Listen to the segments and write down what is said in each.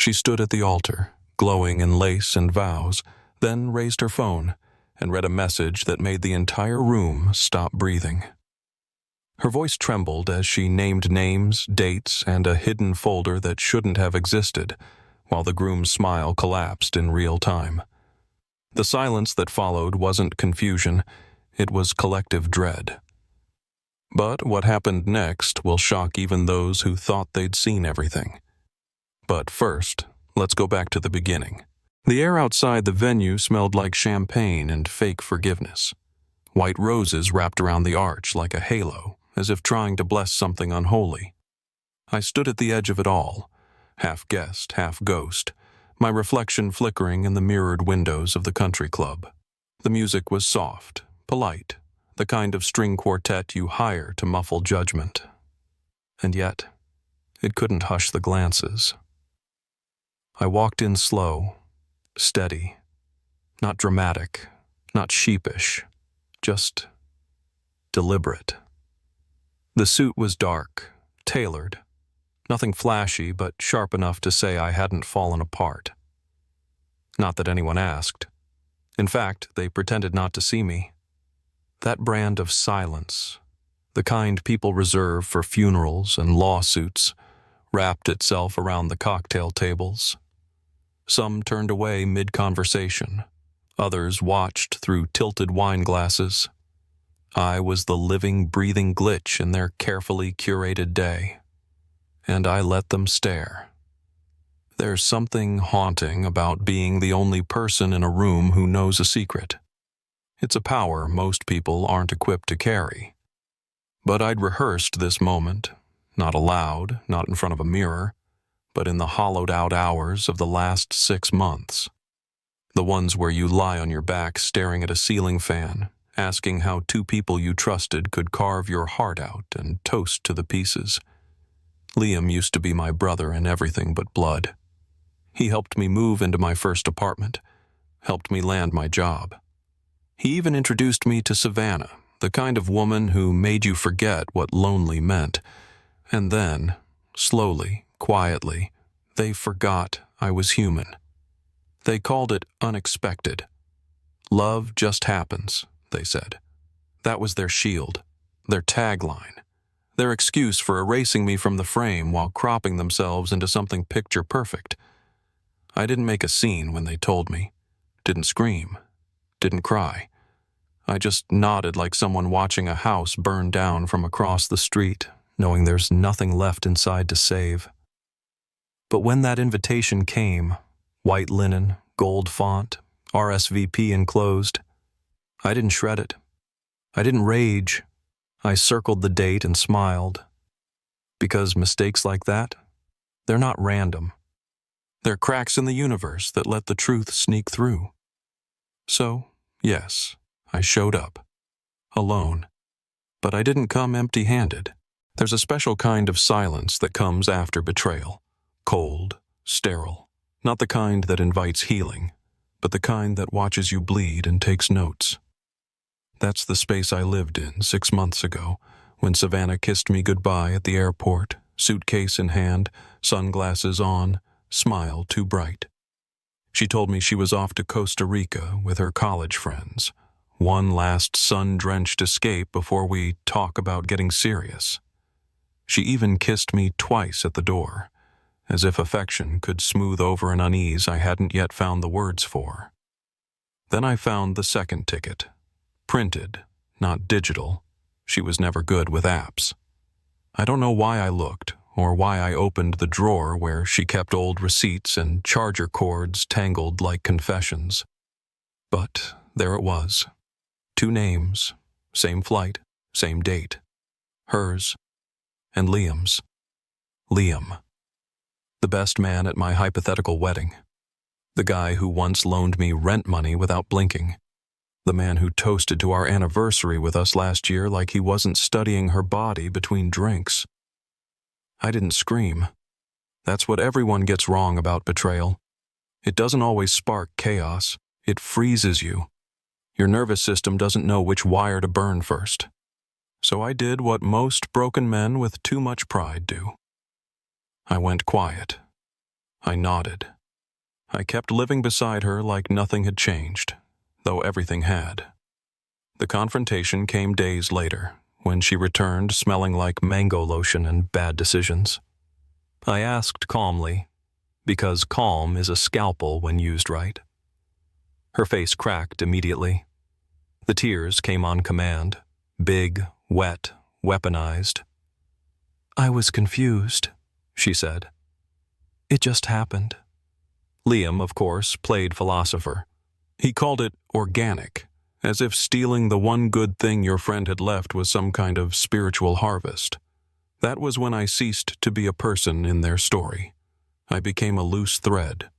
She stood at the altar, glowing in lace and vows, then raised her phone and read a message that made the entire room stop breathing. Her voice trembled as she named names, dates, and a hidden folder that shouldn't have existed, while the groom's smile collapsed in real time. The silence that followed wasn't confusion, it was collective dread. But what happened next will shock even those who thought they'd seen everything. But first, let's go back to the beginning. The air outside the venue smelled like champagne and fake forgiveness. White roses wrapped around the arch like a halo, as if trying to bless something unholy. I stood at the edge of it all, half guest, half ghost, my reflection flickering in the mirrored windows of the country club. The music was soft, polite, the kind of string quartet you hire to muffle judgment. And yet, it couldn't hush the glances. I walked in slow, steady, not dramatic, not sheepish, just deliberate. The suit was dark, tailored, nothing flashy but sharp enough to say I hadn't fallen apart. Not that anyone asked. In fact, they pretended not to see me. That brand of silence, the kind people reserve for funerals and lawsuits, wrapped itself around the cocktail tables. Some turned away mid-conversation. Others watched through tilted wine glasses. I was the living, breathing glitch in their carefully curated day. And I let them stare. There's something haunting about being the only person in a room who knows a secret. It's a power most people aren't equipped to carry. But I'd rehearsed this moment, not aloud, not in front of a mirror, but in the hollowed-out hours of the last 6 months. The ones where you lie on your back staring at a ceiling fan, asking how 2 people you trusted could carve your heart out and toast to the pieces. Liam used to be my brother in everything but blood. He helped me move into my first apartment, helped me land my job. He even introduced me to Savannah, the kind of woman who made you forget what lonely meant. And then, slowly, quietly, they forgot I was human. They called it unexpected. Love just happens, they said. That was their shield, their tagline, their excuse for erasing me from the frame while cropping themselves into something picture perfect. I didn't make a scene when they told me, didn't scream, didn't cry. I just nodded like someone watching a house burn down from across the street, knowing there's nothing left inside to save. But when that invitation came, white linen, gold font, RSVP enclosed, I didn't shred it. I didn't rage. I circled the date and smiled. Because mistakes like that, they're not random. They're cracks in the universe that let the truth sneak through. So, yes, I showed up. Alone. But I didn't come empty-handed. There's a special kind of silence that comes after betrayal. Cold, sterile. Not the kind that invites healing, but the kind that watches you bleed and takes notes. That's the space I lived in 6 months ago, when Savannah kissed me goodbye at the airport, suitcase in hand, sunglasses on, smile too bright. She told me she was off to Costa Rica with her college friends. One last sun-drenched escape before we talk about getting serious. She even kissed me twice at the door, as if affection could smooth over an unease I hadn't yet found the words for. Then I found the second ticket. Printed, not digital. She was never good with apps. I don't know why I looked, or why I opened the drawer where she kept old receipts and charger cords tangled like confessions. But there it was. 2 names, same flight, same date. Hers and Liam's. Liam. The best man at my hypothetical wedding. The guy who once loaned me rent money without blinking. The man who toasted to our anniversary with us last year like he wasn't studying her body between drinks. I didn't scream. That's what everyone gets wrong about betrayal. It doesn't always spark chaos. It freezes you. Your nervous system doesn't know which wire to burn first. So I did what most broken men with too much pride do. I went quiet. I nodded. I kept living beside her like nothing had changed, though everything had. The confrontation came days later, when she returned smelling like mango lotion and bad decisions. I asked calmly, because calm is a scalpel when used right. Her face cracked immediately. The tears came on command, big, wet, weaponized. "I was confused," she said. "It just happened." Liam, of course, played philosopher. He called it organic, as if stealing the one good thing your friend had left was some kind of spiritual harvest. That was when I ceased to be a person in their story. I became a loose thread,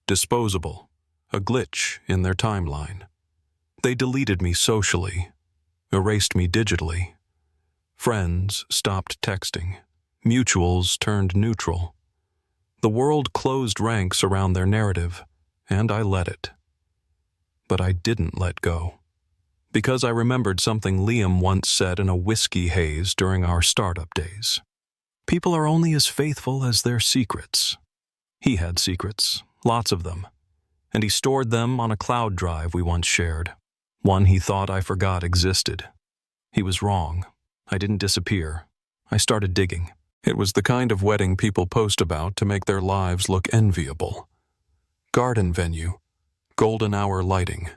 disposable, a glitch in their timeline. They deleted me socially, erased me digitally. Friends stopped texting. Mutuals turned neutral. The world closed ranks around their narrative, and I let it. But I didn't let go, because I remembered something Liam once said in a whiskey haze during our startup days. People are only as faithful as their secrets. He had secrets, lots of them, and he stored them on a cloud drive we once shared, one he thought I forgot existed. He was wrong. I didn't disappear. I started digging. It was the kind of wedding people post about to make their lives look enviable. Garden venue, golden hour lighting,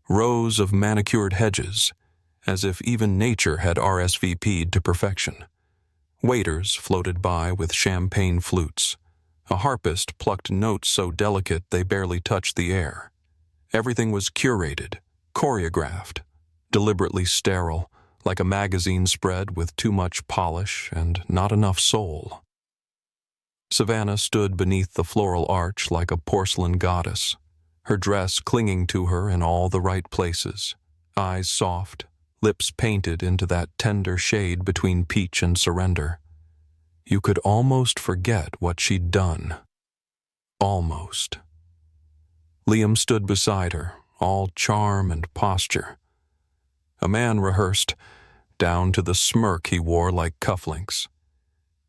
rows of manicured hedges, as if even nature had RSVP'd to perfection. Waiters floated by with champagne flutes. A harpist plucked notes so delicate they barely touched the air. Everything was curated, choreographed, deliberately sterile, like a magazine spread with too much polish and not enough soul. Savannah stood beneath the floral arch like a porcelain goddess, her dress clinging to her in all the right places, eyes soft, lips painted into that tender shade between peach and surrender. You could almost forget what she'd done. Almost. Liam stood beside her, all charm and posture. A man rehearsed, down to the smirk he wore like cufflinks.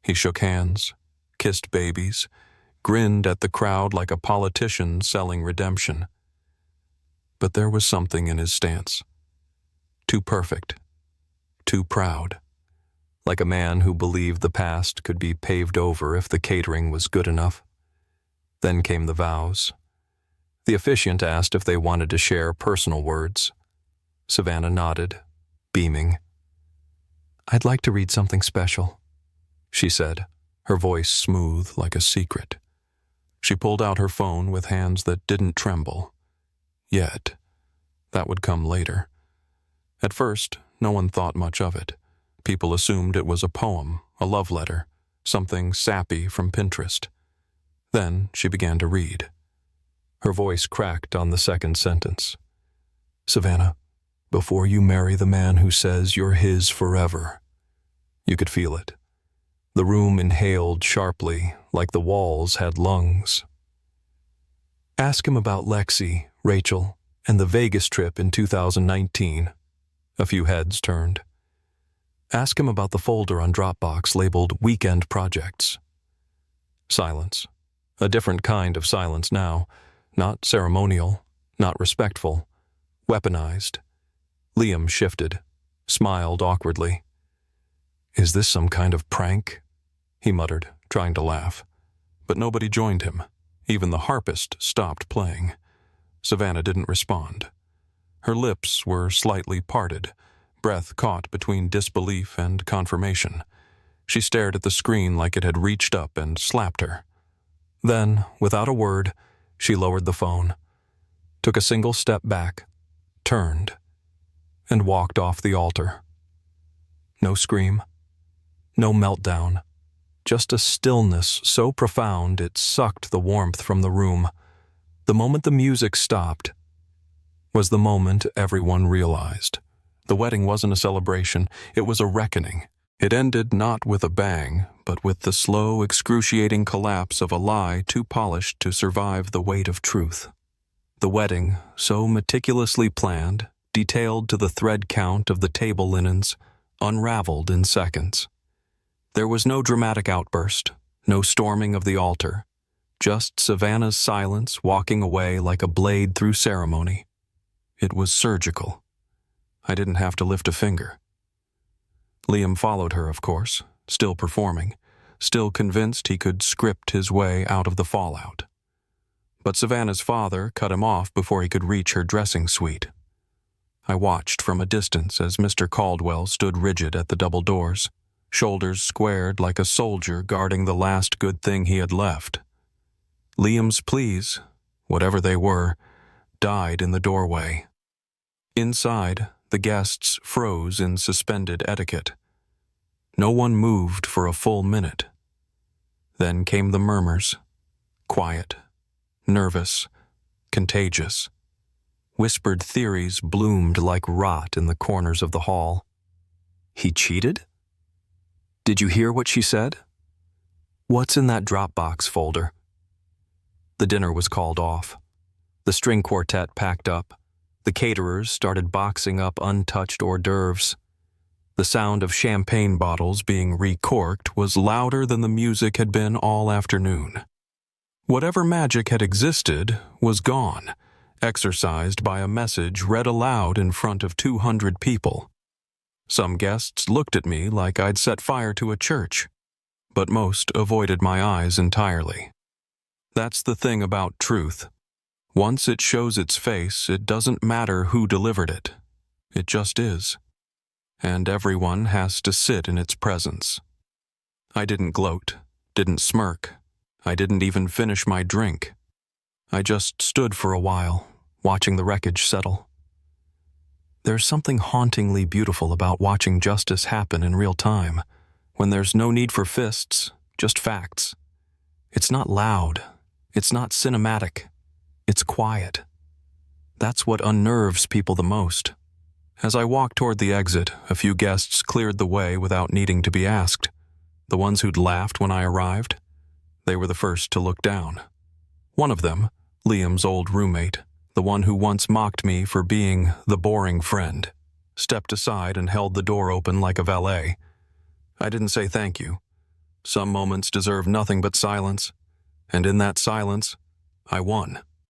He shook hands, kissed babies, grinned at the crowd like a politician selling redemption. But there was something in his stance. Too perfect, too proud, like a man who believed the past could be paved over if the catering was good enough. Then came the vows. The officiant asked if they wanted to share personal words. Savannah nodded, beaming. "I'd like to read something special," she said, her voice smooth like a secret. She pulled out her phone with hands that didn't tremble. Yet. That would come later. At first, no one thought much of it. People assumed it was a poem, a love letter, something sappy from Pinterest. Then she began to read. Her voice cracked on the second sentence. "Savannah, before you marry the man who says you're his forever." You could feel it. The room inhaled sharply, like the walls had lungs. "Ask him about Lexi, Rachel, and the Vegas trip in 2019. A few heads turned. "Ask him about the folder on Dropbox labeled Weekend Projects." Silence. A different kind of silence now. Not ceremonial, not respectful. Weaponized. Liam shifted, smiled awkwardly. "Is this some kind of prank?" he muttered, trying to laugh. But nobody joined him. Even the harpist stopped playing. Savannah didn't respond. Her lips were slightly parted, breath caught between disbelief and confirmation. She stared at the screen like it had reached up and slapped her. Then, without a word, she lowered the phone, took a single step back, turned, and walked off the altar. No scream, no meltdown, just a stillness so profound it sucked the warmth from the room. The moment the music stopped was the moment everyone realized. The wedding wasn't a celebration, it was a reckoning. It ended not with a bang, but with the slow, excruciating collapse of a lie too polished to survive the weight of truth. The wedding, so meticulously planned, detailed to the thread count of the table linens, unraveled in seconds. There was no dramatic outburst, no storming of the altar, Just Savannah's silence walking away like a blade through ceremony. It was surgical. I didn't have to lift a finger. Liam followed her, of course, still performing, still convinced he could script his way out of the fallout. But Savannah's father cut him off before he could reach her dressing suite. I watched from a distance as Mr. Caldwell stood rigid at the double doors, shoulders squared like a soldier guarding the last good thing he had left. Liam's pleas, whatever they were, died in the doorway. Inside, the guests froze in suspended etiquette. No one moved for a full minute. Then came the murmurs, quiet, nervous, contagious. Whispered theories bloomed like rot in the corners of the hall. He cheated? Did you hear what she said? What's in that Dropbox folder? The dinner was called off. The string quartet packed up. The caterers started boxing up untouched hors d'oeuvres. The sound of champagne bottles being recorked was louder than the music had been all afternoon. Whatever magic had existed was gone, exorcised by a message read aloud in front of 200 people. Some guests looked at me like I'd set fire to a church, but most avoided my eyes entirely. That's the thing about truth. Once it shows its face, it doesn't matter who delivered it. It just is. And everyone has to sit in its presence. I didn't gloat, didn't smirk. I didn't even finish my drink. I just stood for a while, watching the wreckage settle. There's something hauntingly beautiful about watching justice happen in real time, when there's no need for fists, just facts. It's not loud. It's not cinematic. It's quiet. That's what unnerves people the most. As I walked toward the exit, a few guests cleared the way without needing to be asked. The ones who'd laughed when I arrived, they were the first to look down. One of them, Liam's old roommate, the one who once mocked me for being the boring friend, stepped aside and held the door open like a valet. I didn't say thank you. Some moments deserve nothing but silence, and in that silence, I won.